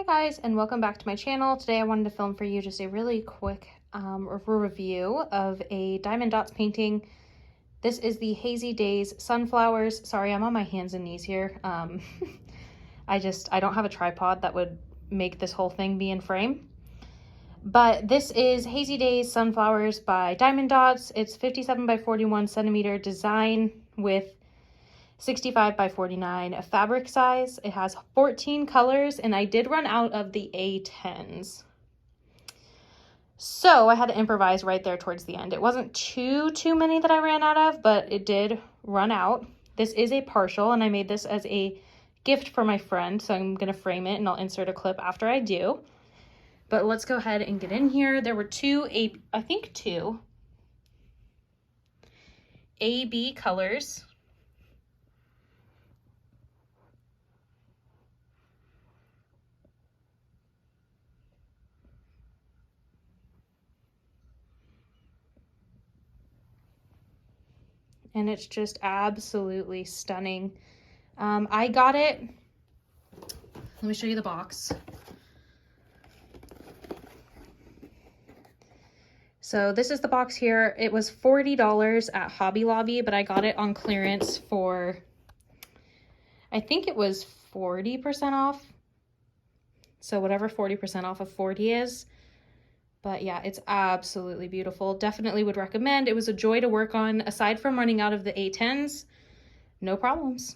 Guys, and welcome back to my channel. Today I wanted to film for you just a really quick review of a Diamond Dotz painting. This is the Hazy Daze Sunflowers. Sorry, I'm on my hands and knees here. I don't have a tripod that would make this whole thing be in frame. But this is Hazy Daze Sunflowers by Diamond Dotz. It's 57 by 41 centimeter design with 65 by 49 fabric size. It has 14 colors, and I did run out of the A10s. So I had to improvise right there towards the end. It wasn't too many that I ran out of, but it did run out. This is a partial, and I made this as a gift for my friend, so I'm going to frame it, and I'll insert a clip after I do. But let's go ahead and get in here. There were two AB colors. And it's just absolutely stunning. I got it, let me show you the box. So this is the box here. It was $40 at Hobby Lobby, but I got it on clearance for, I think it was 40% off. So whatever 40% off of 40 is. But yeah, it's absolutely beautiful. Definitely would recommend. It was a joy to work on. Aside from running out of the A10s, no problems.